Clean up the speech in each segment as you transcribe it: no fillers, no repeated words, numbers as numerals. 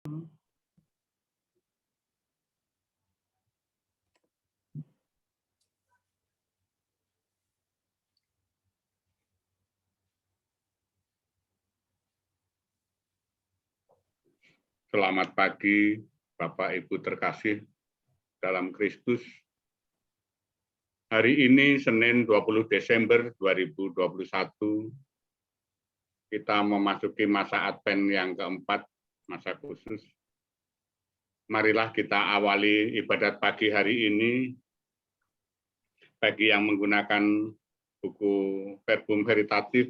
Selamat pagi, Bapak Ibu terkasih dalam Kristus. Hari ini Senin 20 Desember 2021, kita memasuki masa Advent yang keempat, masa khusus. Marilah kita awali ibadat pagi hari ini bagi yang menggunakan buku Verbum Veritatis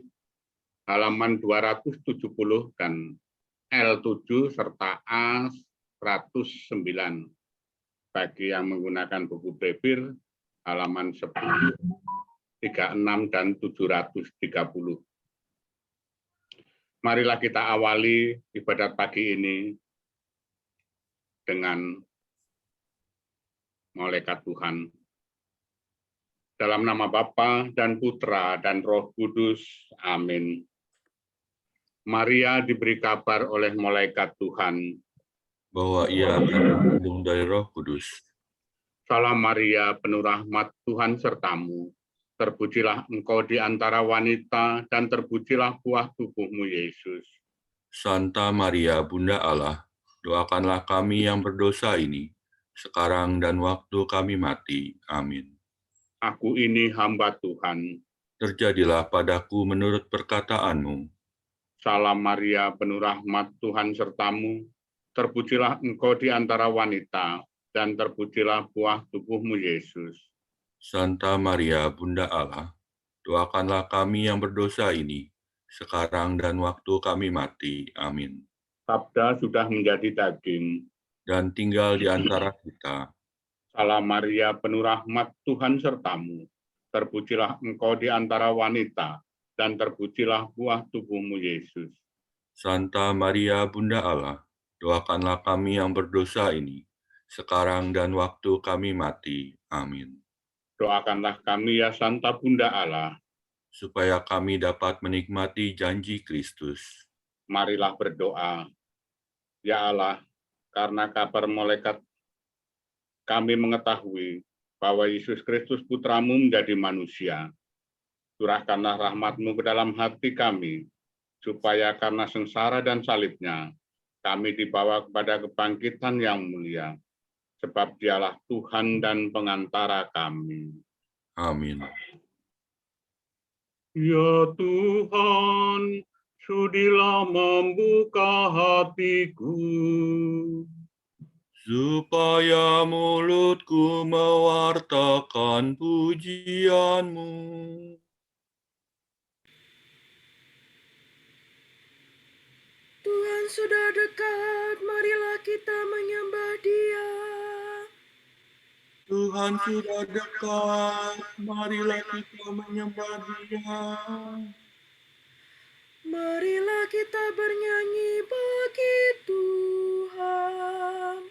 halaman 270 dan L7 serta A109. Bagi yang menggunakan buku Braille halaman 10, 36 dan 730. Marilah kita awali ibadat pagi ini dengan malaikat Tuhan. Dalam nama Bapa dan Putra dan Roh Kudus. Amin. Maria diberi kabar oleh malaikat Tuhan bahwa ia akan mengandung dari Roh Kudus. Salam Maria, penuh rahmat, Tuhan sertamu. Terpujilah engkau di antara wanita, dan terpujilah buah tubuhmu, Yesus. Santa Maria, Bunda Allah, doakanlah kami yang berdosa ini, sekarang dan waktu kami mati. Amin. Aku ini hamba Tuhan. Terjadilah padaku menurut perkataanmu. Salam Maria, penuh rahmat, Tuhan sertamu. Terpujilah engkau di antara wanita, dan terpujilah buah tubuhmu, Yesus. Santa Maria, Bunda Allah, doakanlah kami yang berdosa ini, sekarang dan waktu kami mati. Amin. Sabda sudah menjadi daging dan tinggal di antara kita. Salam Maria, penuh rahmat, Tuhan sertamu. Terpujilah engkau di antara wanita, dan terpujilah buah tubuhmu, Yesus. Santa Maria, Bunda Allah, doakanlah kami yang berdosa ini, sekarang dan waktu kami mati. Amin. Doakanlah kami ya Santa Bunda Allah, supaya kami dapat menikmati janji Kristus. Marilah berdoa. Ya Allah, karena kabar malaikat kami mengetahui bahwa Yesus Kristus Putramu menjadi manusia. Curahkanlah rahmat-Mu ke dalam hati kami, supaya karena sengsara dan salibnya, kami dibawa kepada kebangkitan yang mulia. Sebab Dialah Tuhan dan pengantara kami. Amin. Ya Tuhan, sudilah membuka hatiku, supaya mulutku mewartakan pujian-Mu. Tuhan sudah dekat, marilah kita menyembah Dia. Tuhan sudah dekat, marilah kita menyembah Dia. Marilah kita bernyanyi bagi Tuhan,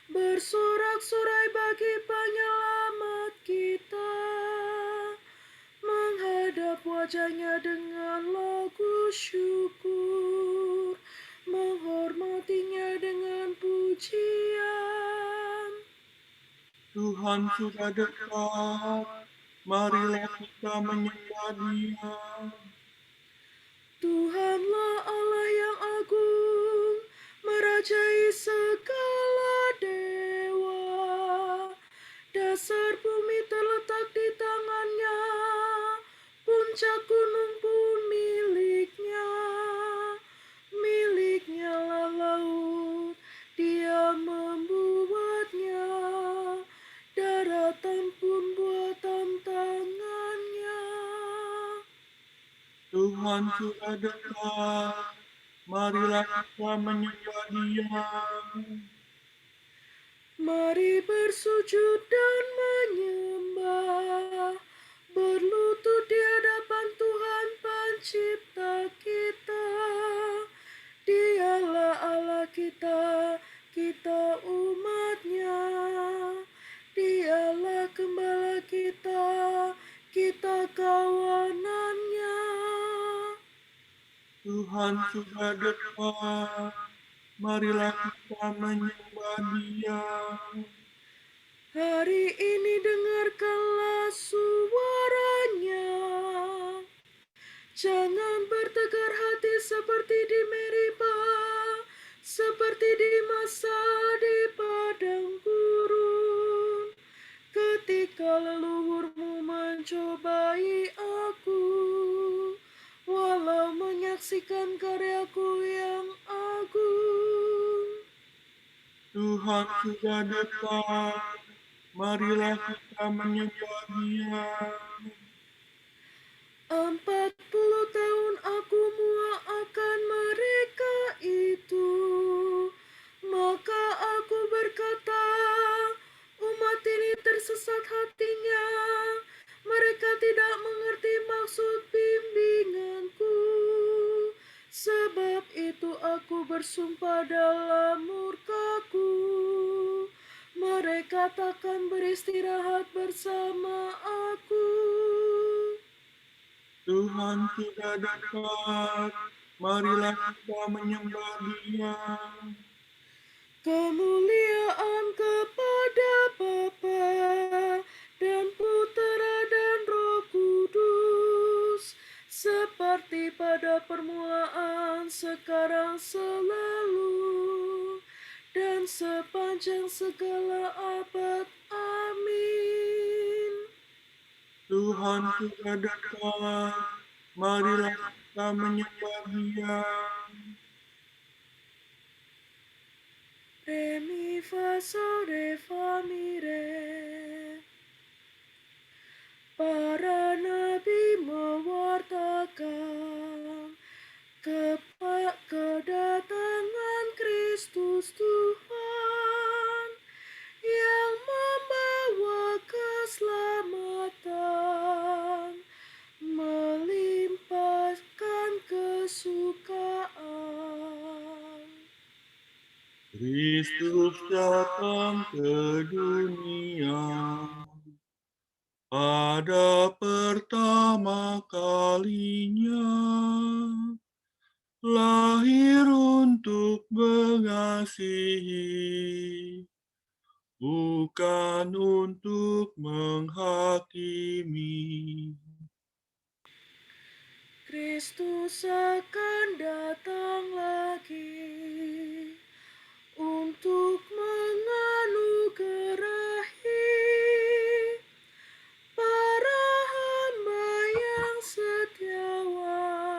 bersorak-sorai bagi penyelamat kita, menghadap wajah-Nya dengan lagu syukur, menghormati-Nya dengan pujian. Tuhan sudah dekat, marilah kita menyembah Dia. Tuhanlah Allah yang agung, merajai segala dewa. Dasar bumi terletak di tangan-Nya, puncak gunung pun milik-Nya. Milik-Nya lah laut, Dia membuatnya. Daratan pun buatan tangan-Nya. Tuhan sudah dekat, marilah kita menyembah Dia. Mari bersujud dan menyembah, berlutut di hadapan Tuhan Pencipta kita. Dialah Allah kita, kita umat-Nya. Dialah Gembala kita, kita kawanan-Nya. Tuhan sudah dekat, marilah kita menyembah Dia. Hari ini dengarkanlah suaranya. Jangan bertegar hati seperti di Meribah, seperti di masa di padang gurun. Ketika leluhurmu mencobai aku, walau menyaksikan karyaku yang agung. Tuhan sudah dekat, marilah kita menyembah Dia. 40 tahun aku muak akan mereka itu. Maka aku berkata, umat ini tersesat hatinya. Mereka tidak mengerti maksud bimbinganku. Sebab itu aku bersumpah dalam murkaku. Mereka takkan beristirahat bersama aku. Tuhan sudah dekat, marilah kita menyembah Dia. Kemuliaan kepada Bapa dan Putera dan Roh Kudus, seperti pada permulaan, sekarang, selalu, dan sepanjang segala abad. Amin. Tuhan sudah dekat, marilah kita menyembah Dia. Re mi fa sol re fa mi re. Para nabi mewartakan kedatangan Kristus Tuhan yang membawa keselamatan, melimpahkan kesukaan. Kristus datang ke dunia pada pertama kalinya, lahir untuk mengasihi, bukan untuk menghakimi. Kristus akan datang lagi untuk menganugerahi para hamba yang setiawan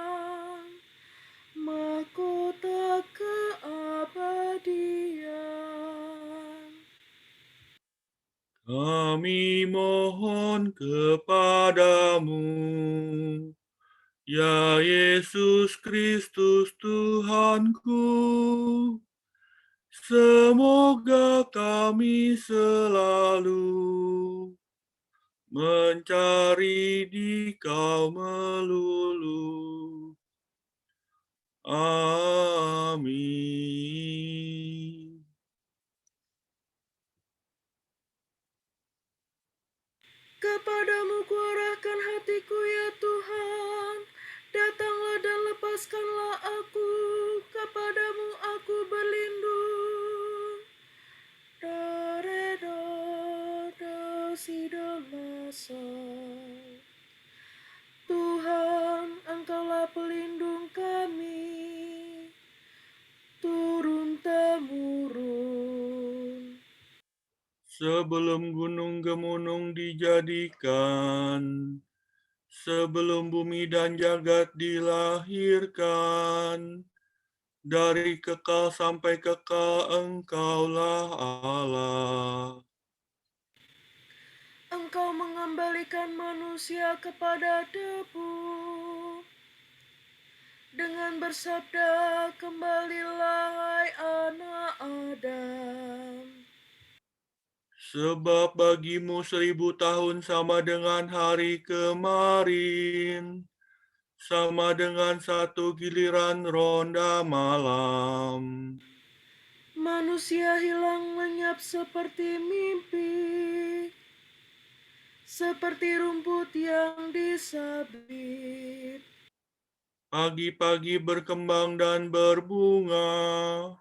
mahkota keabadian. Kami mohon kepadamu, ya Yesus Kristus Tuhanku, semoga kami selalu mencari Dikau melulu. Amin. Kepadamu kuarahkan hatiku ya Tuhan, datanglah dan lepaskanlah aku, kepadamu aku berlindung. Do, re, do, si, do, la, sol. Tuhan, Engkaulah pelindung kami, turun-temurun. Sebelum gunung gemunung dijadikan, sebelum bumi dan jagat dilahirkan, dari kekal sampai kekal Engkaulah Allah. Engkau mengembalikan manusia kepada debu. Dengan bersabda, kembalilah hai anak Adam. Sebab bagimu 1000 tahun sama dengan hari kemarin, sama dengan satu giliran ronda malam. Manusia hilang lenyap seperti mimpi, seperti rumput yang disabit. Pagi-pagi berkembang dan berbunga,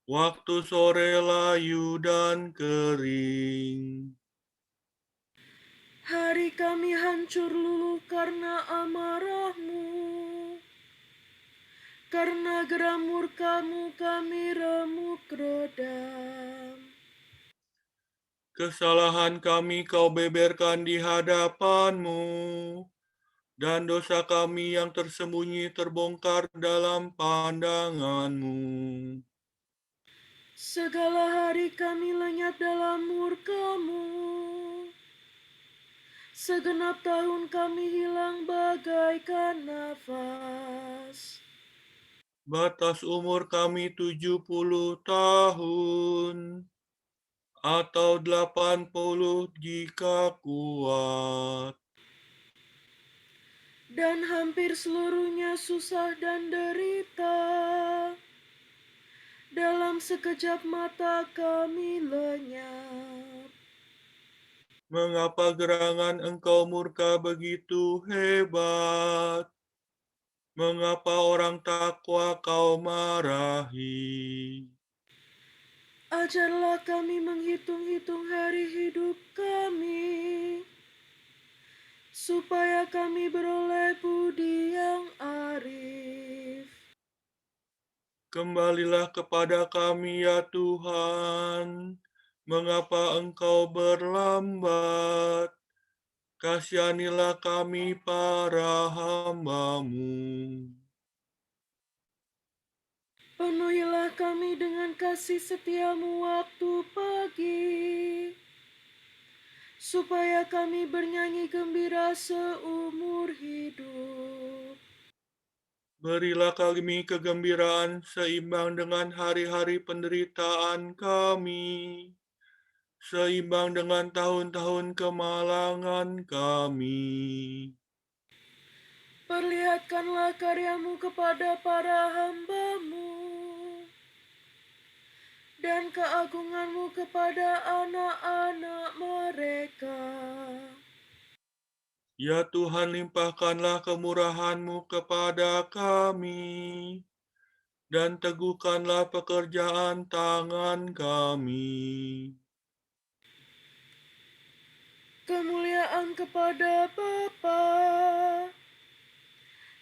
waktu sore layu dan kering. Hari kami hancur luluh karena amarah-Mu. Karena geram murka-Mu kami remuk redam. Kesalahan kami Kau beberkan di hadapan-Mu, dan dosa kami yang tersembunyi terbongkar dalam pandangan-Mu. Segala hari kami lenyap dalam murka-Mu. Segenap tahun kami hilang bagaikan nafas. Batas umur kami 70 tahun, atau 80 jika kuat. Dan hampir seluruhnya susah dan derita. Dalam sekejap mata kami lenyap. Mengapa gerangan Engkau murka begitu hebat? Mengapa orang takwa Kau marahi? Ajarlah kami menghitung-hitung hari hidup kami, supaya kami beroleh budi yang arif. Kembalilah kepada kami ya Tuhan. Mengapa Engkau berlambat? Kasihanilah kami para hamba-Mu. Penuhilah kami dengan kasih setia-Mu waktu pagi, supaya kami bernyanyi gembira seumur hidup. Berilah kami kegembiraan seimbang dengan hari-hari penderitaan kami, seimbang dengan tahun-tahun kemalangan kami. Perlihatkanlah karya-Mu kepada para hamba-Mu, dan keagungan-Mu kepada anak-anak mereka. Ya Tuhan, limpahkanlah kemurahan-Mu kepada kami, dan teguhkanlah pekerjaan tangan kami. Kemuliaan kepada Bapa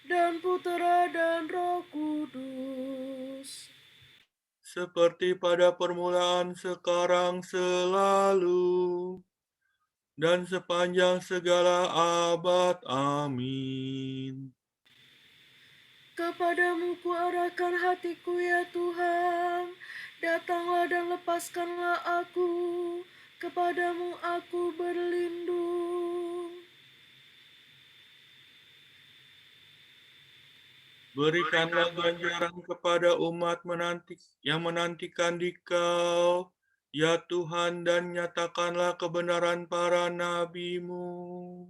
dan Putera dan Roh Kudus, Seperti pada permulaan, sekarang, selalu, dan sepanjang segala abad. Amin. Kepadamu kuarahkan hatiku ya Tuhan, datanglah dan lepaskanlah aku, kepadamu aku berlindung. Berikanlah ganjaran kepada umat yang menantikan di-Kau, ya Tuhan, dan nyatakanlah kebenaran para nabi-Mu.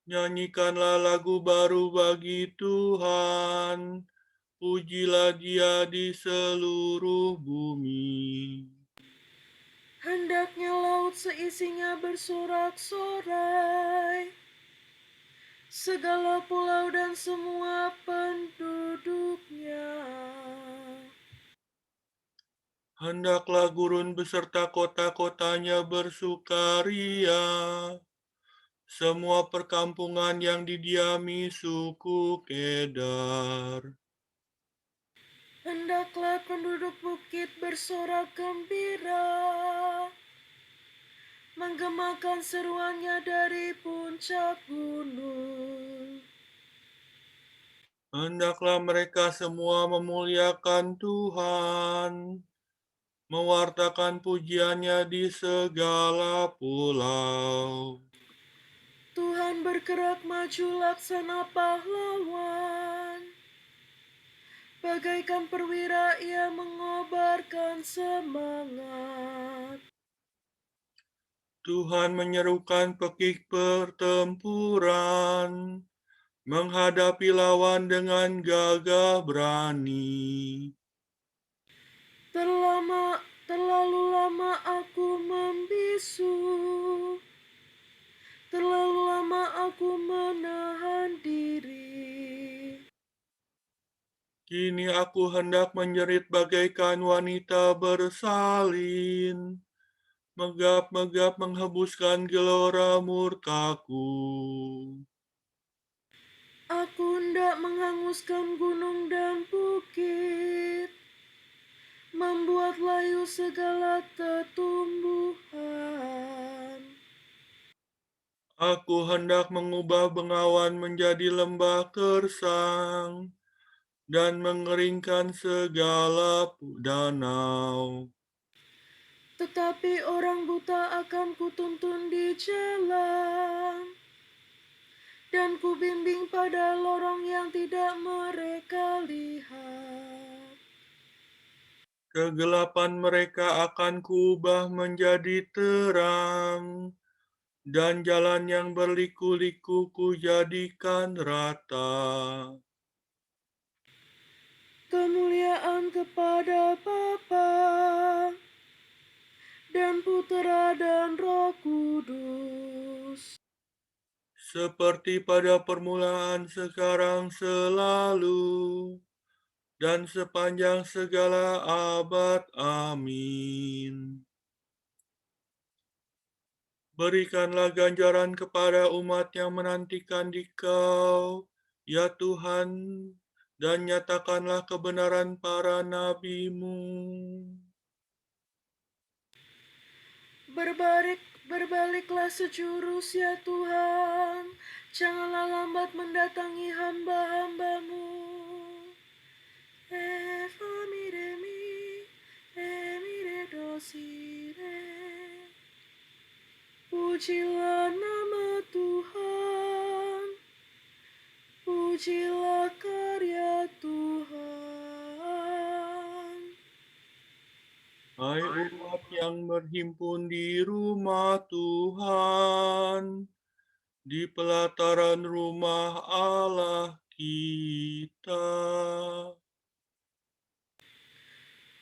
Nyanyikanlah lagu baru bagi Tuhan, pujilah Dia di seluruh bumi. Hendaknya laut seisinya bersorak-sorai, segala pulau dan semua penduduknya. Hendaklah gurun beserta kota-kotanya bersukaria, semua perkampungan yang didiami suku Kedar. Hendaklah penduduk bukit bersorak gembira, menggemakan seruannya dari puncak gunung. Hendaklah mereka semua memuliakan Tuhan, mewartakan pujiannya di segala pulau. Tuhan bergerak maju laksana pahlawan, bagaikan perwira ia mengobarkan semangat. Tuhan menyerukan pekik pertempuran, menghadapi lawan dengan gagah berani. Terlalu lama aku membisu, terlalu lama aku menahan diri. Kini aku hendak menjerit bagaikan wanita bersalin, megap-megap menghembuskan gelora murkaku. Aku hendak menghanguskan gunung dan bukit, membuat layu segala tumbuhan. Aku hendak mengubah bengawan menjadi lembah gersang dan mengeringkan segala danau. Tetapi orang buta akan kutuntun di jalan, dan kubimbing pada lorong yang tidak mereka lihat. Kegelapan mereka akan kuubah menjadi terang, dan jalan yang berliku-liku kujadikan rata. Kemuliaan kepada Bapa dan Putera dan Roh Kudus, Seperti pada permulaan, sekarang, selalu, dan sepanjang segala abad. Amin. Berikanlah ganjaran kepada umat yang menantikan Dikau, ya Tuhan, dan nyatakanlah kebenaran para nabi-Mu. Berbaliklah sejurus ya Tuhan, janganlah lambat mendatangi hamba-hamba-Mu. Eva mire mi, mire dosire. Pujilah nama Tuhan, pujilah karya Tuhan. Hai umat yang berhimpun di rumah Tuhan, di pelataran rumah Allah kita.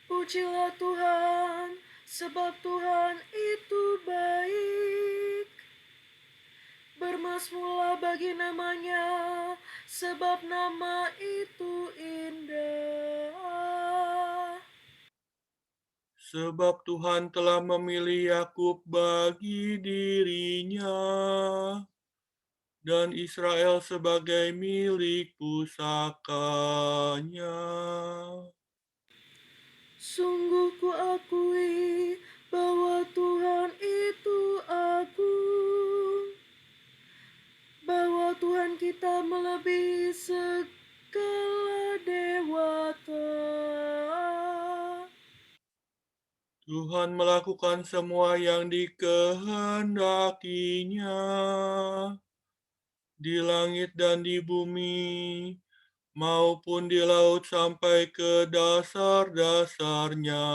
Pujilah Tuhan, sebab Tuhan itu baik. Bermasmurlah bagi namanya, sebab nama itu indah. Sebab Tuhan telah memilih Yakub bagi dirinya, dan Israel sebagai milik pusakanya. Sungguh kuakui bahwa Tuhan itu agung, bahwa Tuhan kita melebihi segala dewata. Tuhan melakukan semua yang dikehendakinya di langit dan di bumi, maupun di laut sampai ke dasar-dasarnya.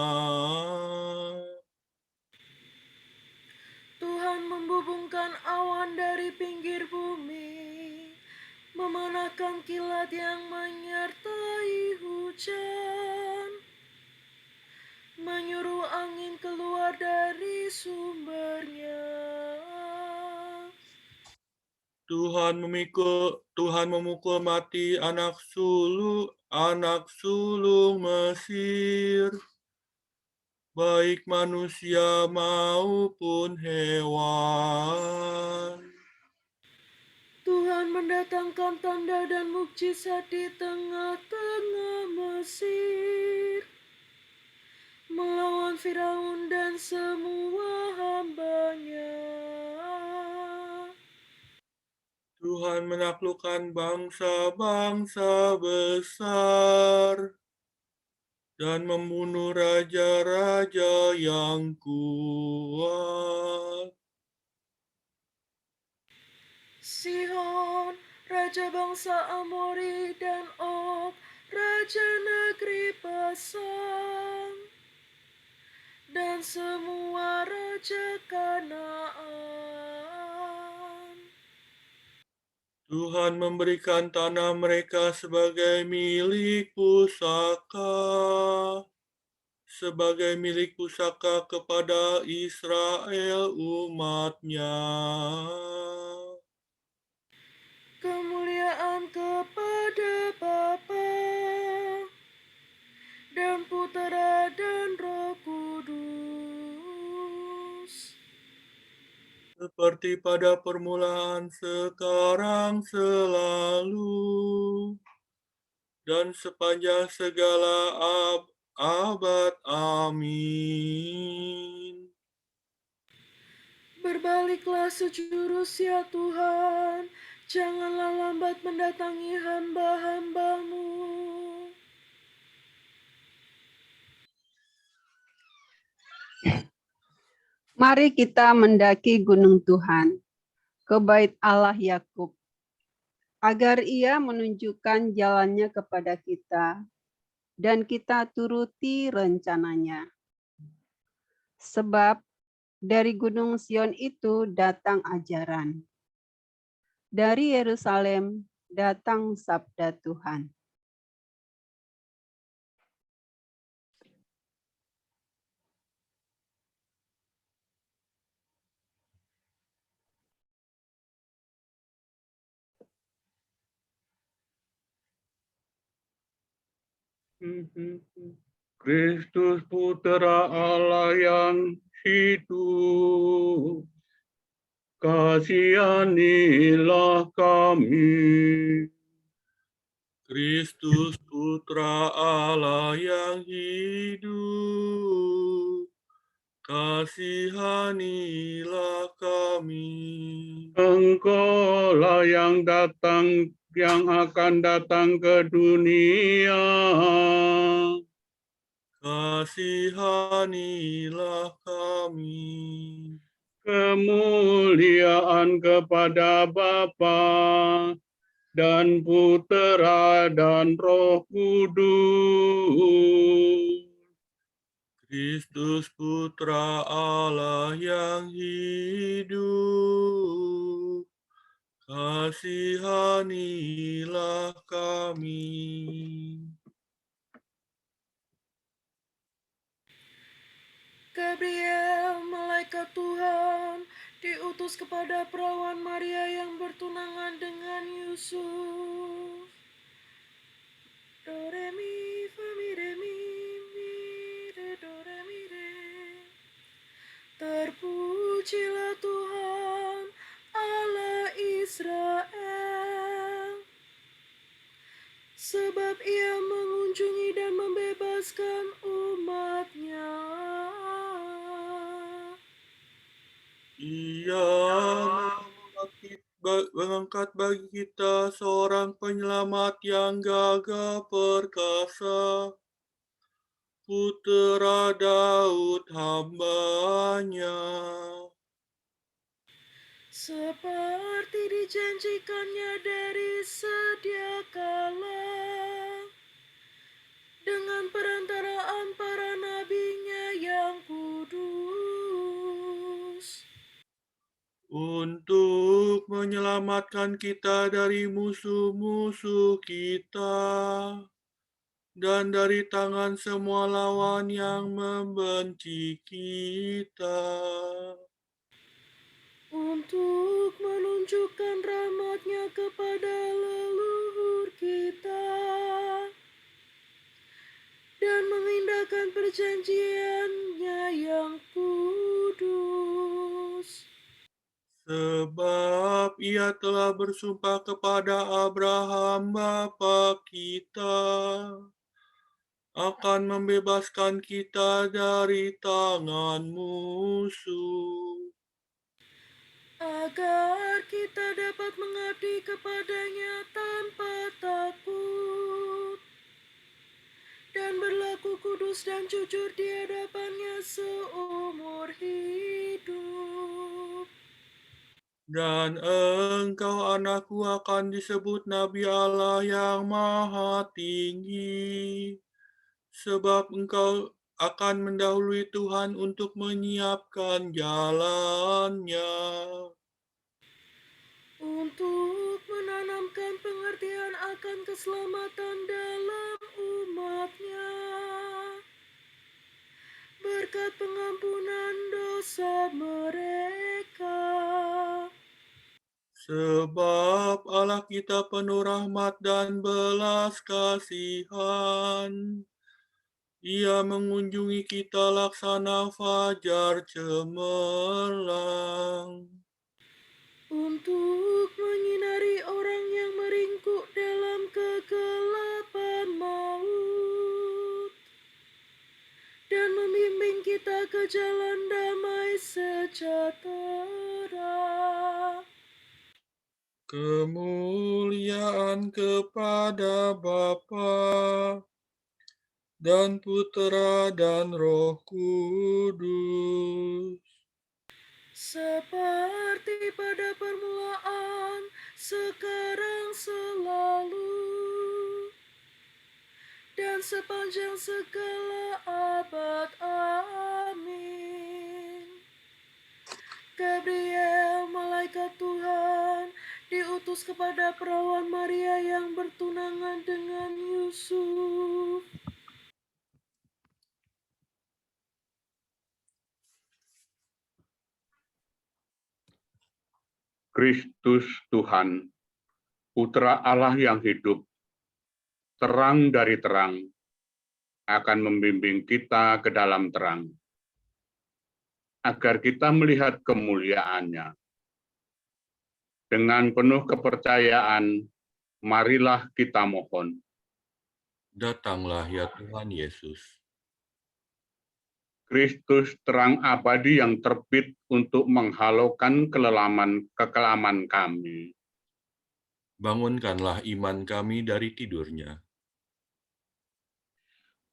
Tuhan membubungkan awan dari pinggir bumi, memanahkan kilat yang menyertai hujan, menyuruh angin keluar dari sumbernya. Tuhan memukul mati anak sulung Mesir, baik manusia maupun hewan. Tuhan mendatangkan tanda dan mukjizat di tengah-tengah Mesir, melawan Firaun dan semua hambanya. Tuhan menaklukkan bangsa-bangsa besar dan membunuh raja-raja yang kuat. Sihon, raja bangsa Amori, dan Og, raja negeri Basan, dan semua raja Kanaan. Tuhan memberikan tanah mereka sebagai milik pusaka, sebagai milik pusaka kepada Israel umat-Nya. Kemuliaan kepada Bapa seperti pada permulaan, sekarang, selalu, dan sepanjang segala abad. Amin. Berbaliklah sejurus ya Tuhan, janganlah lambat mendatangi hamba-hamba-Mu. Mari kita mendaki gunung Tuhan, ke bait Allah Yakub, agar Ia menunjukkan jalannya kepada kita, dan kita turuti rencananya. Sebab dari gunung Sion itu datang ajaran. Dari Yerusalem datang sabda Tuhan. Kristus Putra Allah yang hidup, kasihanilah kami. Kristus Putra Allah yang hidup, kasihanilah kami. Engkaulah yang akan datang ke dunia. Kasihanilah kami. Kemuliaan kepada Bapa dan Putera dan Roh Kudus. Kristus Putra Allah yang hidup, kasihanilah kami. Gabriel, malaikat Tuhan, diutus kepada perawan Maria yang bertunangan dengan Yusuf. Do re mi fa mi re mi re do re mi re. Terpujilah Tuhan Allah Israel, sebab Ia mengunjungi dan membebaskan umat-Nya. Ia mengangkat bagi kita seorang penyelamat yang gagah perkasa, Putera Daud hamba-Nya. Seperti dijanjikannya dari sedia kala, dengan perantaraan para nabi-Nya yang kudus, Untuk menyelamatkan kita dari musuh-musuh kita, dan dari tangan semua lawan yang membenci kita. untuk menunjukkan rahmat-Nya kepada leluhur kita, dan mengindahkan perjanjian-Nya yang kudus. Sebab Ia telah bersumpah kepada Abraham bapa kita, akan membebaskan kita dari tangan musuh, Agar kita dapat mengabdi kepada-Nya tanpa takut, dan berlaku kudus dan jujur di hadapan-Nya seumur hidup. dan engkau anakku akan disebut Nabi Allah yang Maha Tinggi, sebab engkau akan mendahului Tuhan untuk menyiapkan jalannya, Untuk menanamkan pengertian akan keselamatan dalam umat-Nya, berkat pengampunan dosa mereka. sebab Allah kita penuh rahmat dan belas kasihan. Ia mengunjungi kita laksana fajar cemerlang, untuk menyinari orang yang meringkuk dalam kegelapan maut, dan membimbing kita ke jalan damai sejahtera. Kemuliaan kepada Bapa dan Putera dan Roh Kudus. Seperti pada permulaan, sekarang, selalu, dan sepanjang segala abad. Amin. Gabriel, malaikat Tuhan, diutus kepada perawan Maria yang bertunangan dengan Yusuf. Kristus Tuhan, Putra Allah yang hidup, terang dari terang, akan membimbing kita ke dalam terang, agar kita melihat kemuliaan-Nya. Dengan penuh kepercayaan, marilah kita mohon. Datanglah ya Tuhan Yesus. Kristus terang abadi yang terbit untuk menghalaukan kekelaman kami. Bangunkanlah iman kami dari tidurnya.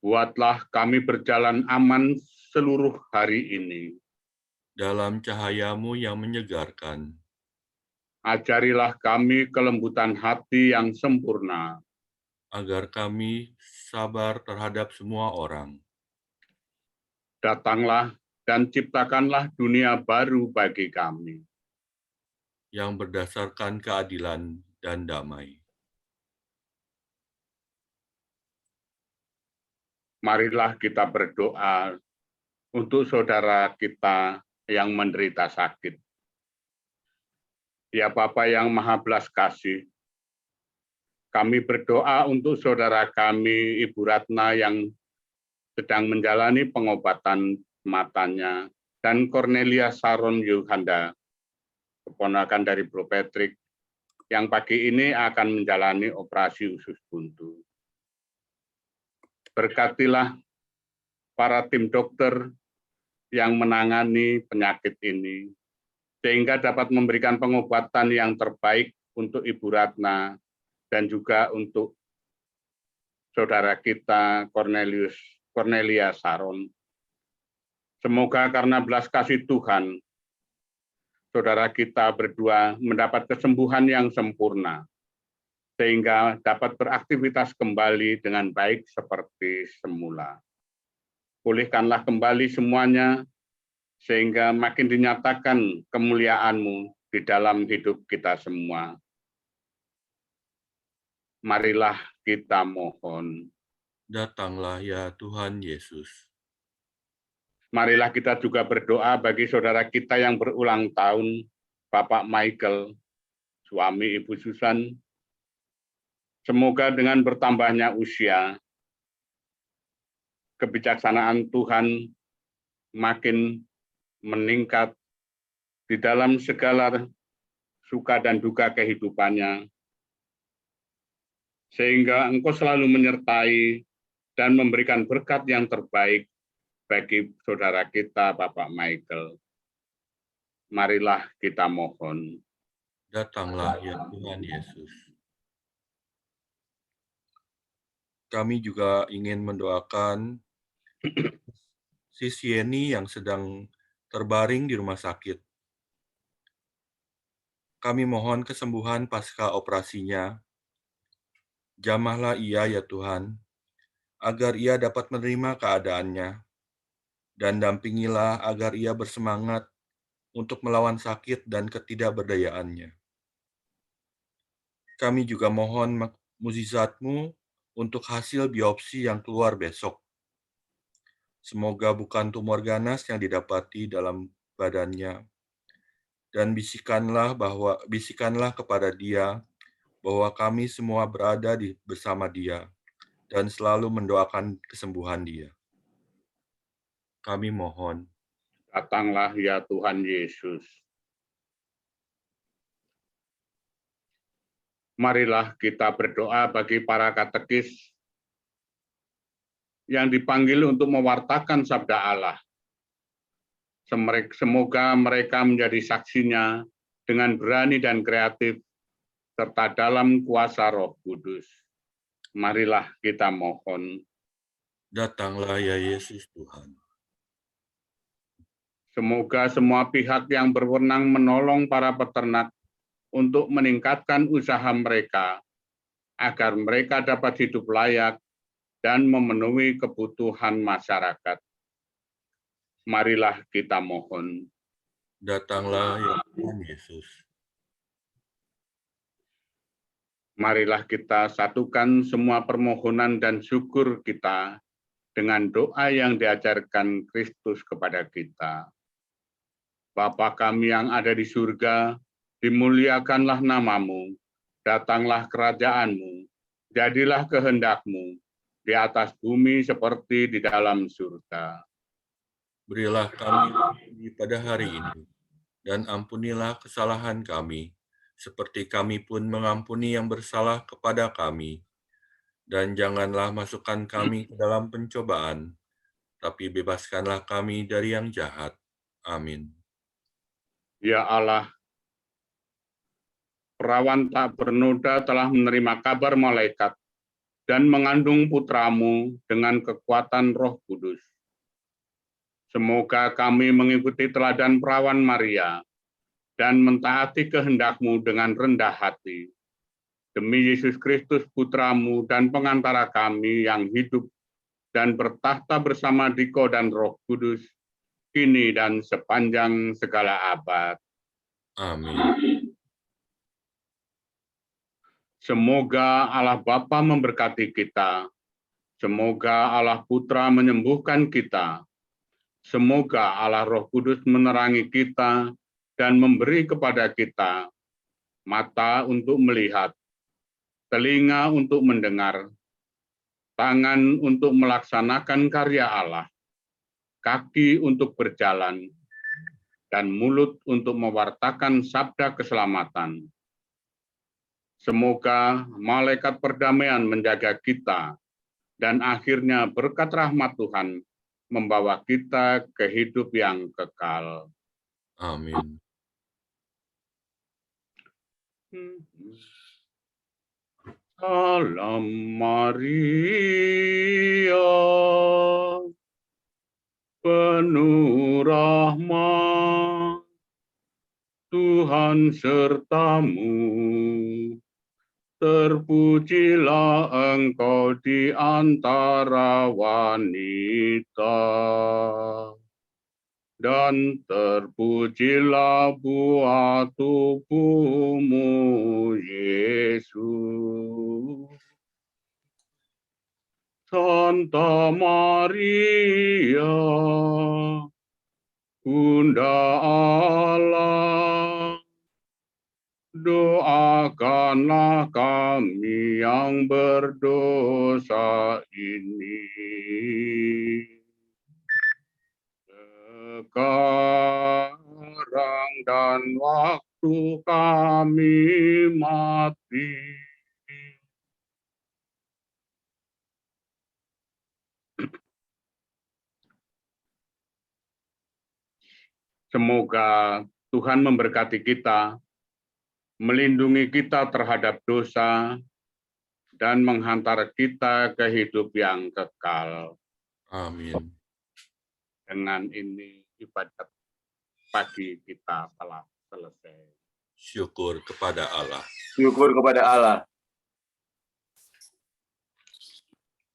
Buatlah kami berjalan aman seluruh hari ini. Dalam cahayamu yang menyegarkan, Ajarilah kami kelembutan hati yang sempurna. agar kami sabar terhadap semua orang. Datanglah dan ciptakanlah dunia baru bagi kami. Yang berdasarkan keadilan dan damai. Marilah kita berdoa untuk saudara kita yang menderita sakit. Ya Bapa yang Maha Belas Kasih, kami berdoa untuk saudara kami, Ibu Ratna yang sedang menjalani pengobatan matanya, dan Cornelia Sharon Yuhanda, keponakan dari Bro Patrick, yang pagi ini akan menjalani operasi usus buntu. Berkatilah para tim dokter yang menangani penyakit ini, sehingga dapat memberikan pengobatan yang terbaik untuk Ibu Ratna dan juga untuk saudara kita Cornelia Sharon. Semoga karena belas kasih Tuhan, saudara kita berdua mendapat kesembuhan yang sempurna, sehingga dapat beraktivitas kembali dengan baik seperti semula. Pulihkanlah kembali semuanya, sehingga makin dinyatakan kemuliaan-Mu di dalam hidup kita semua. Marilah kita mohon. Datanglah ya Tuhan Yesus. Marilah kita juga berdoa bagi saudara kita yang berulang tahun, Bapak Michael, suami Ibu Susan. Semoga dengan bertambahnya usia, kebijaksanaan Tuhan makin meningkat di dalam segala suka dan duka kehidupannya, sehingga Engkau selalu menyertai dan memberikan berkat yang terbaik bagi saudara kita, Bapak Michael. Marilah kita mohon. Datanglah ya Tuhan Yesus. Kami juga ingin mendoakan si Sieni yang sedang terbaring di rumah sakit. Kami mohon kesembuhan pasca operasinya. Jamahlah ia ya Tuhan, agar ia dapat menerima keadaannya, dan dampingilah agar ia bersemangat untuk melawan sakit dan ketidakberdayaannya. Kami juga mohon mukjizat-Mu untuk hasil biopsi yang keluar besok. Semoga bukan tumor ganas yang didapati dalam badannya. Dan bisikanlah kepada dia bahwa kami semua berada bersama dia dan selalu mendoakan kesembuhan dia. Kami mohon. Datanglah ya Tuhan Yesus. Marilah kita berdoa bagi para katekis yang dipanggil untuk mewartakan sabda Allah. Semoga mereka menjadi saksinya dengan berani dan kreatif, serta dalam kuasa Roh Kudus. Marilah kita mohon. Datanglah ya Yesus Tuhan. Semoga semua pihak yang berwenang menolong para peternak untuk meningkatkan usaha mereka, agar mereka dapat hidup layak dan memenuhi kebutuhan masyarakat. Marilah kita mohon. Datanglah ya Tuhan Yesus. Marilah kita satukan semua permohonan dan syukur kita dengan doa yang diajarkan Kristus kepada kita. Bapa kami yang ada di surga, dimuliakanlah namamu, datanglah kerajaanmu, jadilah kehendakmu, di atas bumi seperti di dalam surga. Berilah kami pada hari ini, dan ampunilah kesalahan kami, seperti kami pun mengampuni yang bersalah kepada kami. Dan janganlah masukkan kami ke dalam pencobaan, tapi bebaskanlah kami dari yang jahat. Amin. Ya Allah, perawan tak bernoda telah menerima kabar malaikat dan mengandung putramu dengan kekuatan Roh Kudus. Semoga kami mengikuti teladan perawan Maria dan mentaati kehendak-Mu dengan rendah hati. Demi Yesus Kristus putramu dan pengantara kami yang hidup dan bertahta bersama Diko dan Roh Kudus, kini dan sepanjang segala abad. Amin. Semoga Allah Bapa memberkati kita. Semoga Allah Putra menyembuhkan kita. Semoga Allah Roh Kudus menerangi kita dan memberi kepada kita mata untuk melihat, telinga untuk mendengar, tangan untuk melaksanakan karya Allah, kaki untuk berjalan, dan mulut untuk mewartakan sabda keselamatan. Semoga malaikat perdamaian menjaga kita, dan akhirnya berkat rahmat Tuhan membawa kita ke hidup yang kekal. Amin. Salam Maria, penuh rahmat, Tuhan sertamu. Terpujilah engkau di antara wanita, dan terpujilah buah tubuhmu, Yesus. Santa Maria, Bunda Allah, doakanlah kami yang berdosa ini sekarang dan waktu kami mati. Semoga Tuhan memberkati kita, melindungi kita terhadap dosa, dan menghantar kita ke hidup yang kekal. Amin. Dengan ini ibadat pagi kita telah selesai. Syukur kepada Allah. Syukur kepada Allah.